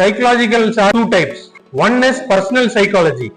Psychologicals are two types. One is personal psychology.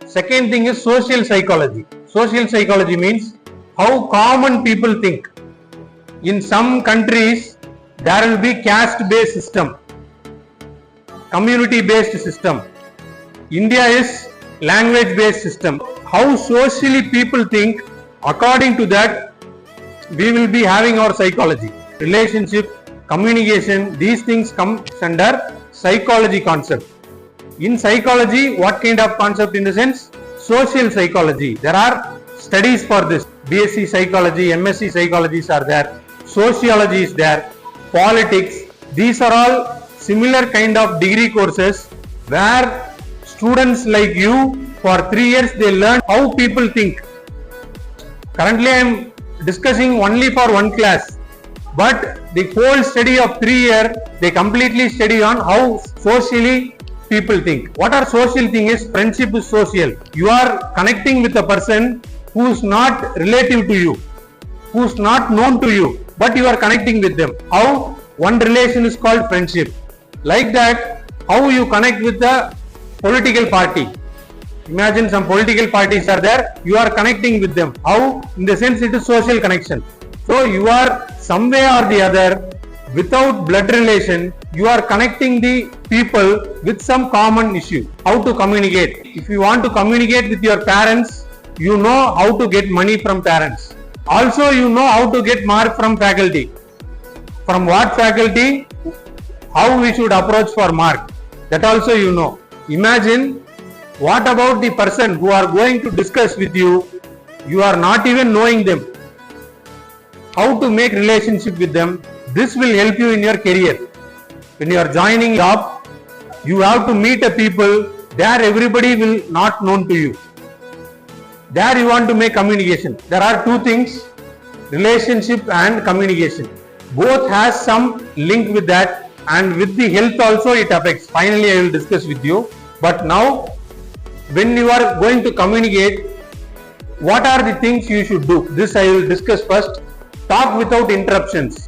Second thing is social psychology. Social psychology means how common people think. In some countries, there will be caste-based system, community-based system. India is language-based system. How socially people think, according to that, we will be having our psychology. Relationship, communication, these things come under psychology concept. In psychology, what kind of concept in the sense? Social psychology. There are studies for this. BSc psychology, MSc psychologies are there. Sociology is there. Politics. These are all similar kind of degree courses where students like you for 3 years they learn how people think. Currently I am discussing only for one class, but the whole study of 3 years they completely study on how socially people think. What are social thing is friendship is social. You are connecting with a person who is not relative to you, who is not known to you, but you are connecting with them. How? One relation is called friendship. Like that, how you connect with the political party. Imagine some political parties are there, you are connecting with them. How? In the sense it is social connection. So you are some way or the other, without blood relation, you are connecting the people with some common issue. How to communicate? If you want to communicate with your parents, you know how to get money from parents. Also you know how to get mark from faculty. From what faculty? How we should approach for mark. That also you know. Imagine, what about the person who are going to discuss with you? You are not even knowing them. How to make relationship with them? This will help you in your career. When you are joining job, you have to meet a people. There everybody will not known to you. There you want to make communication. There are two things, relationship and communication. Both has some link with that, and with the health also it affects. Finally I will discuss with you. But now when you are going to communicate, what are the things you should do? This I will discuss first. Talk without interruptions.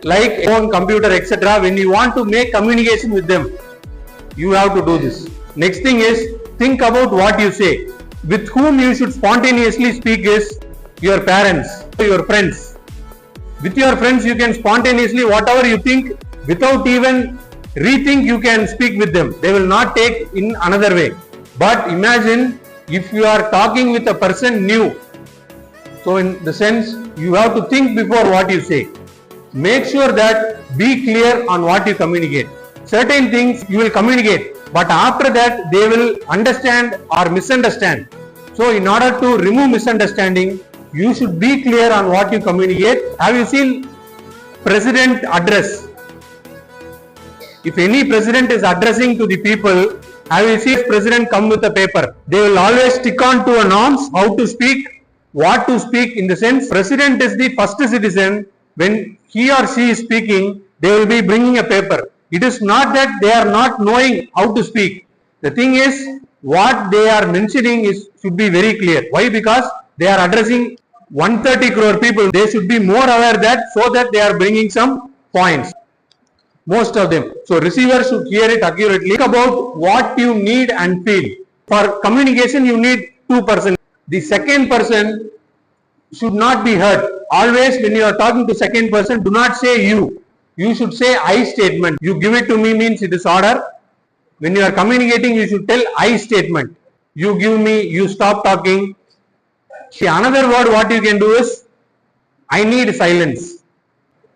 Like phone, computer, etc. When you want to make communication with them, you have to do this. Next thing is, think about what you say. With whom you should spontaneously speak is your parents, your friends. With your friends you can spontaneously whatever you think, without even rethink you can speak with them. They will not take in another way. But imagine if you are talking with a person new. So in the sense, you have to think before what you say. Make sure that be clear on what you communicate. Certain things you will communicate, but after that they will understand or misunderstand. So in order to remove misunderstanding, you should be clear on what you communicate. Have you seen president address? If any president is addressing to the people, have you seen president come with a paper? They will always stick on to a norms, how to speak, what to speak. In the sense, president is the first citizen. When he or she is speaking, they will be bringing a paper. It is not that they are not knowing how to speak. The thing is, what they are mentioning should be very clear. Why? Because they are addressing 130 crore people. They should be more aware that, so that they are bringing some points. Most of them. So receiver should hear it accurately. Think about what you need and feel. For communication, you need two persons. The second person should not be heard. Always when you are talking to second person, do not say you. You should say I statement. You give it to me means it is order. When you are communicating, you should tell I statement. You give me, you stop talking. See, another word what you can do is I need silence.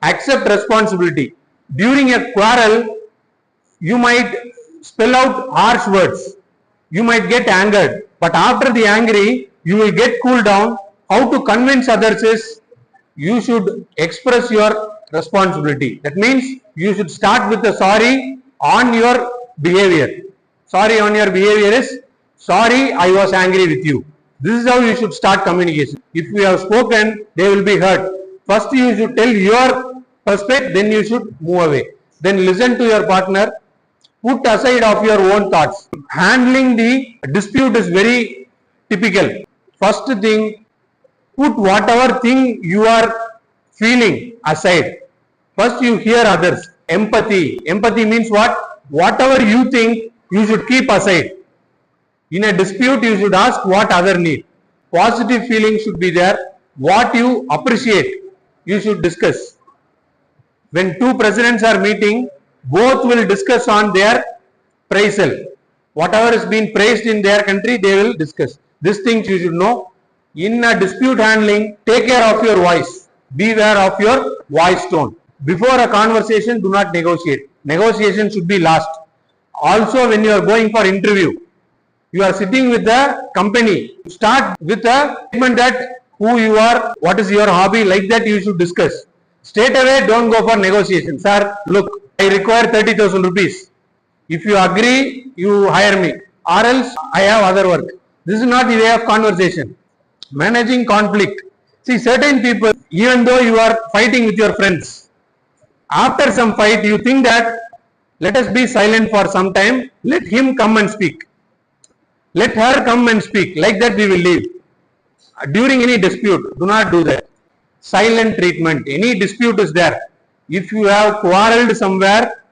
Accept responsibility. During a quarrel, you might spell out harsh words. You might get angered. But after the angry, you will get cooled down. How to convince others is, you should express your responsibility. That means you should start with a sorry on your behavior. Sorry on your behavior is, sorry I was angry with you. This is how you should start communication. If you have spoken, they will be hurt. First you should tell your perspective, then you should move away. Then listen to your partner. Put aside of your own thoughts. Handling the dispute is very typical. First thing, put whatever thing you are feeling aside. First you hear others. Empathy. Empathy means what? whatever you think, you should keep aside. In a dispute, you should ask what other need. Positive feeling should be there. What you appreciate, you should discuss. When two presidents are meeting, both will discuss on their praisal. Whatever is being praised in their country, they will discuss. These things you should know. In a dispute handling, take care of your voice. Beware of your voice tone. Before a conversation, do not negotiate. Negotiation should be last. Also, when you are going for interview, you are sitting with the company. Start with a statement that who you are, what is your hobby, like that you should discuss. Straight away, don't go for negotiation. Sir, look, I require 30,000 rupees. If you agree, you hire me. Or else, I have other work. This is not the way of conversation. Managing conflict. See, certain people, even though you are fighting with your friends, after some fight, you think that let us be silent for some time, let him come and speak. Let her come and speak. Like that we will leave. During any dispute, do not do that. Silent treatment. Any dispute is there. If you have quarreled somewhere,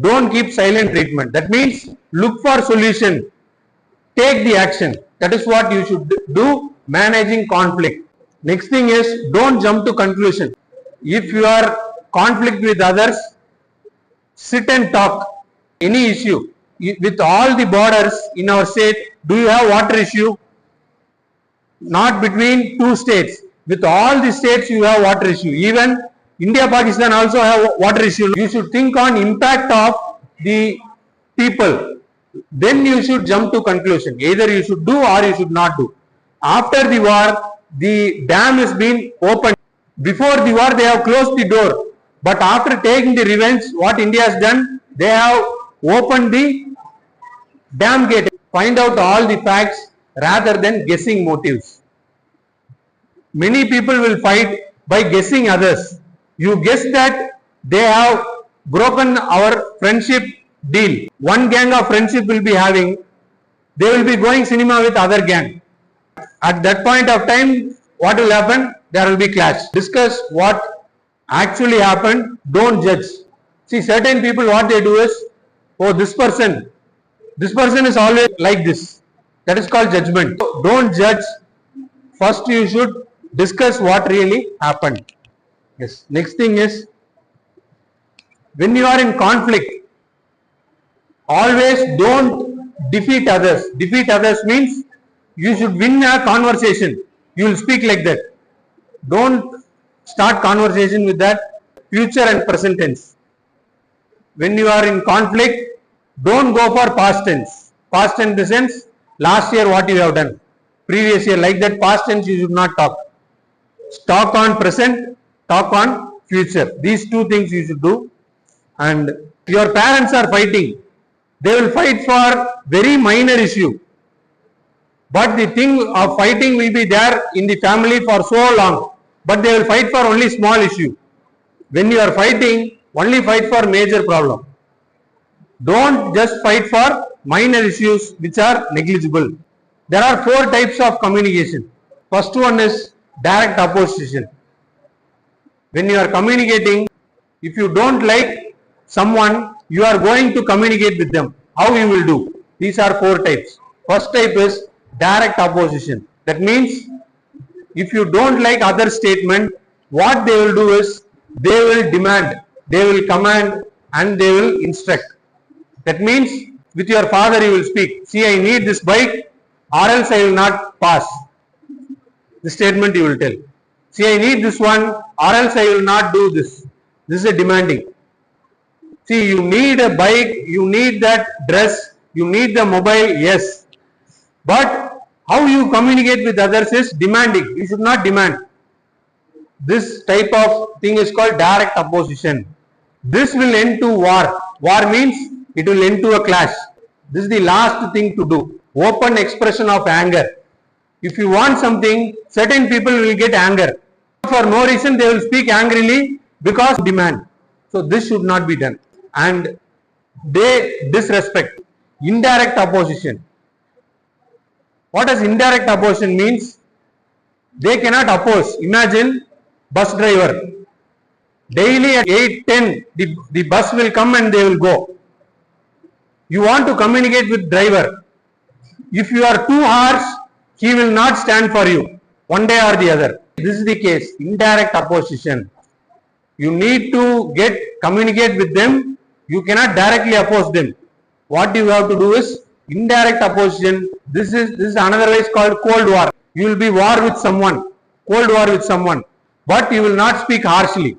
don't keep silent treatment. That means look for solution. Take the action. That is what you should do, managing conflict. Next thing is, don't jump to conclusion. If you are conflict with others, sit and talk. Any issue. With all the borders in our state, do you have water issue? Not between two states. With all the states you have water issue. Even India, Pakistan also have water issue. You should think on impact of the people. Then you should jump to conclusion. Either you should do or you should not do. After the war, the dam has been opened. Before the war, they have closed the door. But after taking the revenge, what India has done, they have opened the dam gate. Find out all the facts rather than guessing motives. Many people will fight by guessing others. You guess that they have broken our friendship deal. One gang of friendship will be having, they will be going cinema with other gang. At that point of time, what will happen? There will be clash. Discuss what actually happened. Don't judge. See, certain people, what they do is, oh, this person is always like this. That is called judgment. So don't judge. First, you should discuss what really happened. Yes. Next thing is, when you are in conflict, always don't defeat others. Defeat others means you should win a conversation. You will speak like that. Don't start conversation with that future and present tense. When you are in conflict, don't go for past tense. Past tense in the sense, last year what you have done, previous year, like that past tense you should not talk. Talk on present, talk on future. These two things you should do. And your parents are fighting. They will fight for very minor issue. But the thing of fighting will be there in the family for so long. But they will fight for only small issue. When you are fighting, only fight for major problem. Don't just fight for minor issues which are negligible. There are 4 types of communication. First one is direct opposition. When you are communicating, if you don't like someone, you are going to communicate with them. How you will do? These are 4 types. First type is direct opposition. That means if you don't like other statement, what they will do is they will demand, they will command and they will instruct. That means with your father you will speak. See, I need this bike or else I will not pass. The statement you will tell. See, I need this one or else I will not do this. This is a demanding. See, you need a bike, you need that dress, you need the mobile, yes. But how you communicate with others is demanding. You should not demand. This type of thing is called direct opposition. This will end to war. War means it will end to a clash. This is the last thing to do. Open expression of anger. If you want something, certain people will get anger. For no reason they will speak angrily because demand. So this should not be done. And they disrespect. Indirect opposition. What does indirect opposition means? They cannot oppose. Imagine bus driver. Daily at 8:10 the bus will come and they will go. You want to communicate with driver. If you are too harsh, he will not stand for you one day or the other. This is the case, indirect opposition. You need to communicate with them. You cannot directly oppose them. What you have to do is indirect opposition. This is another way called cold war. You will be war with someone, cold war with someone, but you will not speak harshly.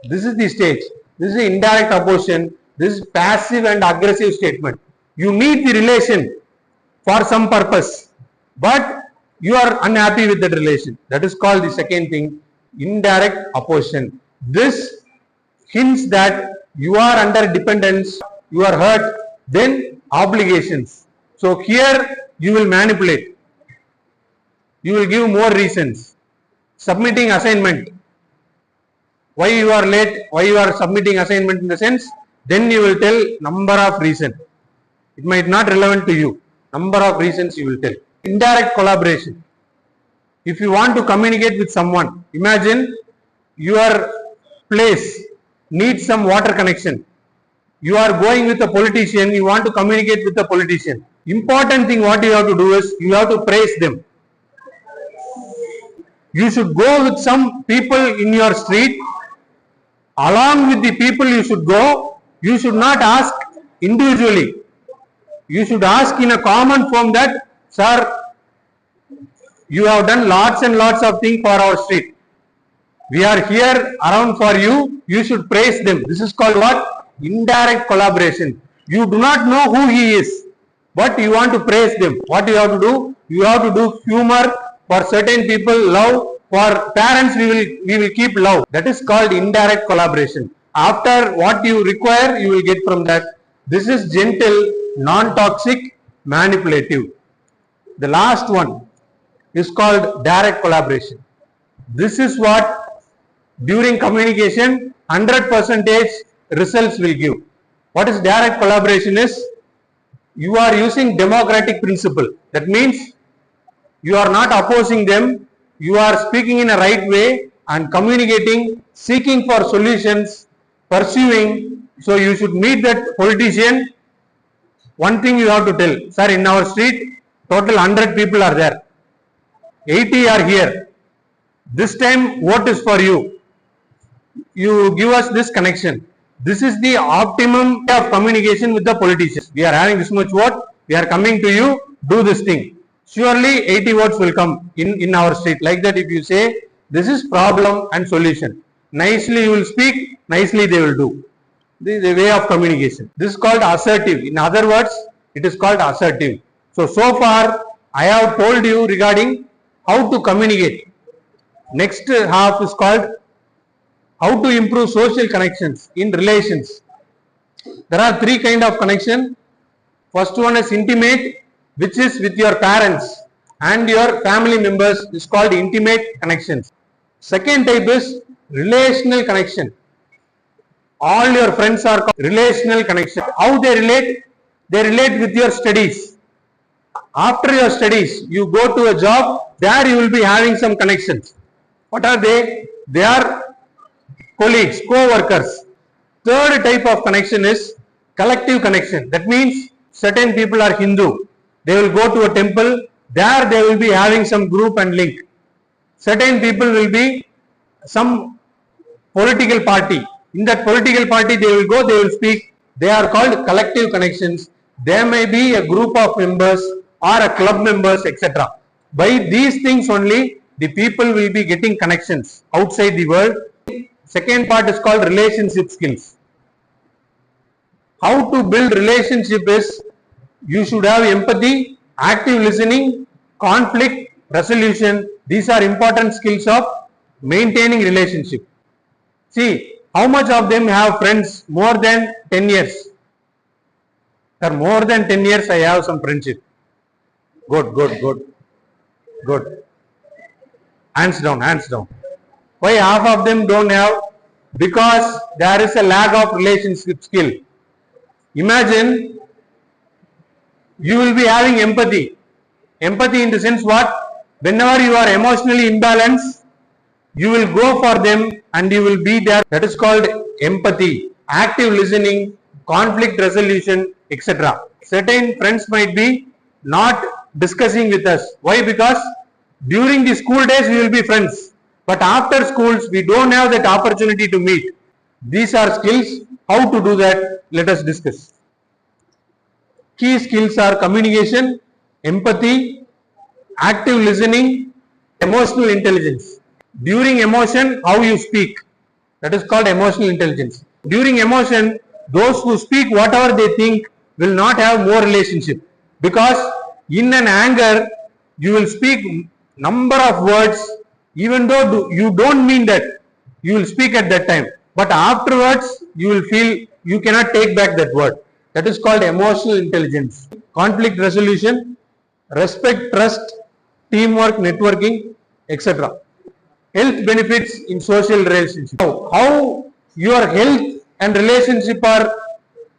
This is the stage. This is indirect opposition. This is passive and aggressive statement. You need the relation for some purpose, but you are unhappy with that relation. That is called the second thing, indirect opposition. This hints that you are under dependence, you are hurt, then obligations. So here you will manipulate. You will give more reasons. Submitting assignment. Why you are late, why you are submitting assignment in the sense, then you will tell number of reasons. It might not relevant to you. Number of reasons you will tell. Indirect collaboration. If you want to communicate with someone, imagine your place needs some water connection. You are going with a politician, you want to communicate with the politician. Important thing what you have to do is, you have to praise them. You should go with some people in your street. Along with the people you should go, you should not ask individually. You should ask in a common form that, sir, you have done lots and lots of things for our street. We are here around for you. You should praise them. This is called what? Indirect collaboration. You do not know who he is, but you want to praise them. What you have to do? You have to do humor. For certain people, love. For parents, we will keep love. That is called indirect collaboration. After what you require, you will get from that. This is gentle, non-toxic, manipulative. The last one is called direct collaboration. This is what during communication 100% results will give. What is direct collaboration is, you are using democratic principle. That means you are not opposing them. You are speaking in a right way and communicating, seeking for solutions, pursuing. So you should meet that politician. One thing you have to tell, sir, in our street, total 100 people are there. 80 are here. This time vote is for you. You give us this connection. This is the optimum of communication with the politicians. We are having this much vote. We are coming to you. Do this thing. Surely 80 votes will come in our street. Like that, if you say, this is problem and solution. Nicely you will speak, nicely they will do. This is a way of communication. This is called assertive. In other words, it is called assertive. So far, I have told you regarding how to communicate. Next half is called how to improve social connections in relations. There are three kinds of connection. First one is intimate, which is with your parents and your family members, is called intimate connections. Second type is relational connection. All your friends are called relational connection. How they relate? They relate with your studies. After your studies, you go to a job, there you will be having some connections. What are they? They are colleagues, co-workers. Third type of connection is collective connection. That means certain people are Hindu. They will go to a temple. There they will be having some group and link. Certain people will be some political party. In that political party they will go, they will speak. They are called collective connections. There may be a group of members or a club members, etc. By these things only, the people will be getting connections outside the world. Second part is called relationship skills. How to build relationship is, you should have empathy, active listening, conflict resolution. These are important skills of maintaining relationship. See, how much of them have friends more than 10 years? For more than 10 years I have some friendship. Good. Hands down. Why half of them don't have? Because there is a lack of relationship skill. Imagine you will be having empathy. Empathy in the sense what? Whenever you are emotionally imbalanced, you will go for them and you will be there. That is called empathy, active listening, conflict resolution, etc. certain friends might be not discussing with us. Why? Because during the school days we will be friends, but after schools we don't have that opportunity to meet. These are skills. How to do that? Let us discuss. Key skills are communication, empathy, active listening, emotional intelligence. During emotion, how you speak. That is called emotional intelligence. During emotion, those who speak whatever they think will not have more relationship. Because in an anger, you will speak number of words, even though you don't mean that, you will speak at that time. But afterwards, you will feel you cannot take back that word. That is called emotional intelligence. Conflict resolution, respect, trust, teamwork, networking, etc. Health benefits in social relationships. How your health and relationship are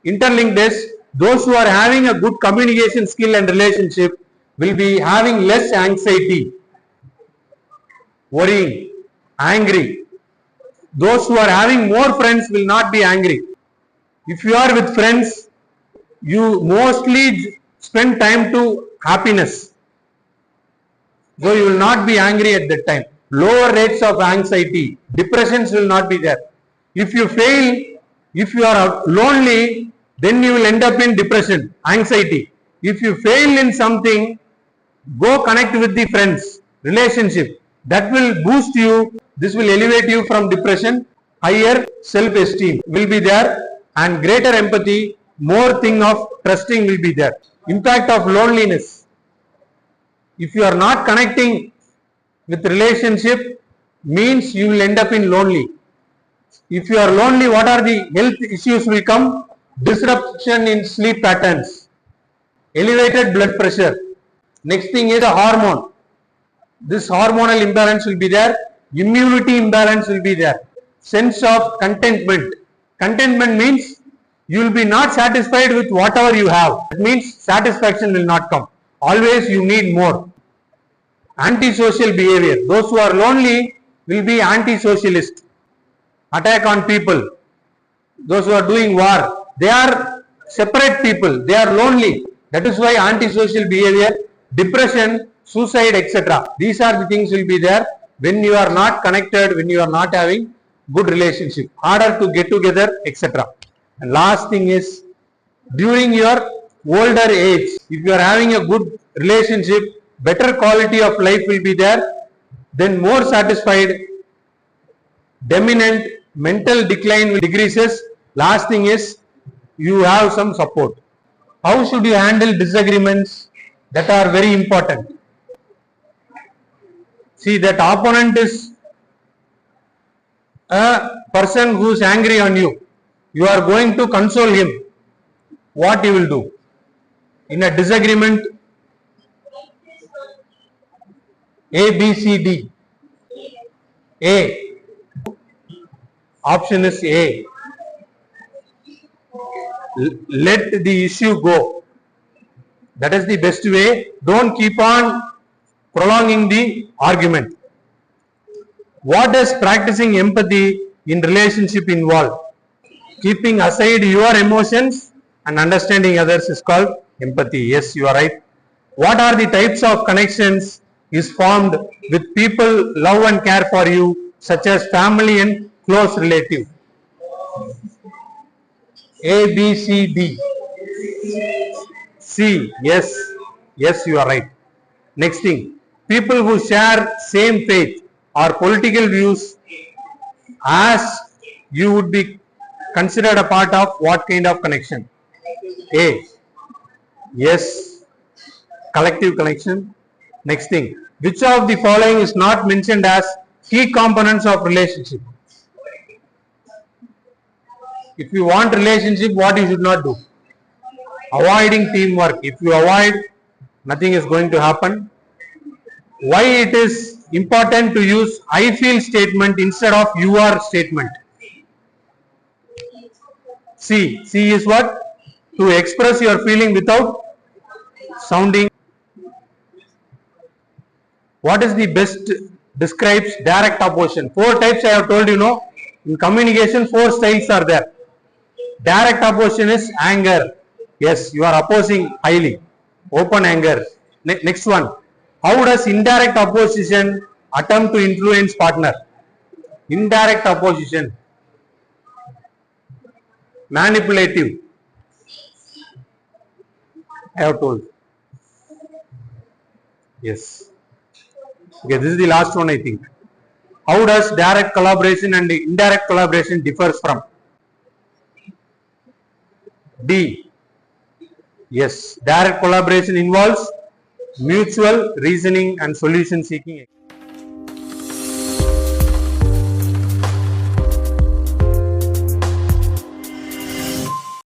interlinked is those who are having a good communication skill and relationship will be having less anxiety, worrying, angry. Those who are having more friends will not be angry. If you are with friends, you mostly spend time to happiness. So you will not be angry at that time. Lower rates of anxiety, depressions will not be there. If you fail, if you are lonely, then you will end up in depression, anxiety. If you fail in something, go connect with the friends, relationship. That will boost you. This will elevate you from depression. Higher self-esteem will be there, and greater empathy, more thing of trusting will be there. Impact of loneliness. If you are not connecting with relationship, means you will end up in lonely. If you are lonely, what are the health issues will come? Disruption in sleep patterns, elevated blood pressure. Next thing is a hormone. This hormonal imbalance will be there. Immunity imbalance will be there. Sense of contentment. Contentment means you will be not satisfied with whatever you have. It means satisfaction will not come. Always you need more. Antisocial behavior. Those who are lonely will be anti-socialist. Attack on people. Those who are doing war, they are separate people. They are lonely. That is why antisocial behavior, depression, suicide, etc. These are the things will be there when you are not connected, when you are not having good relationship. Harder to get together, etc. And last thing is, during your older age, if you are having a good relationship, better quality of life will be there, then more satisfied, dominant, mental decline will decreases. Last thing is, you have some support. How should you handle disagreements? That are very important. See, that opponent is a person who is angry on you. You are going to console him. What you will do? In a disagreement, A, B, C, D. A. Option is A. Let the issue go. That is the best way. Don't keep on prolonging the argument. What does practicing empathy in relationship involve? Keeping aside your emotions and understanding others is called empathy. Yes, you are right. What are the types of connections is formed with people love and care for you, such as family and close relative? A, B, C, D. C. Yes. Yes, you are right. Next thing. People who share same faith or political views, as you would be considered a part of what kind of connection? A. Yes. Collective connection. Next thing. Which of the following is not mentioned as key components of relationship? If you want relationship, what you should not do? Avoiding teamwork. If you avoid, nothing is going to happen. Why it is important to use I feel statement instead of you are statement? C. C is what? To express your feeling without sounding. What is the best describes direct opposition? 4 types I have told you, no? In communication, 4 styles are there. Direct opposition is anger, Yes, you are opposing highly. Open anger. Next one. How does indirect opposition attempt to influence partner? Indirect opposition. Manipulative. I have told. Yes. Okay, this is the last one I think. How does direct collaboration and indirect collaboration differs from? D. Yes, direct collaboration involves mutual reasoning and solution seeking.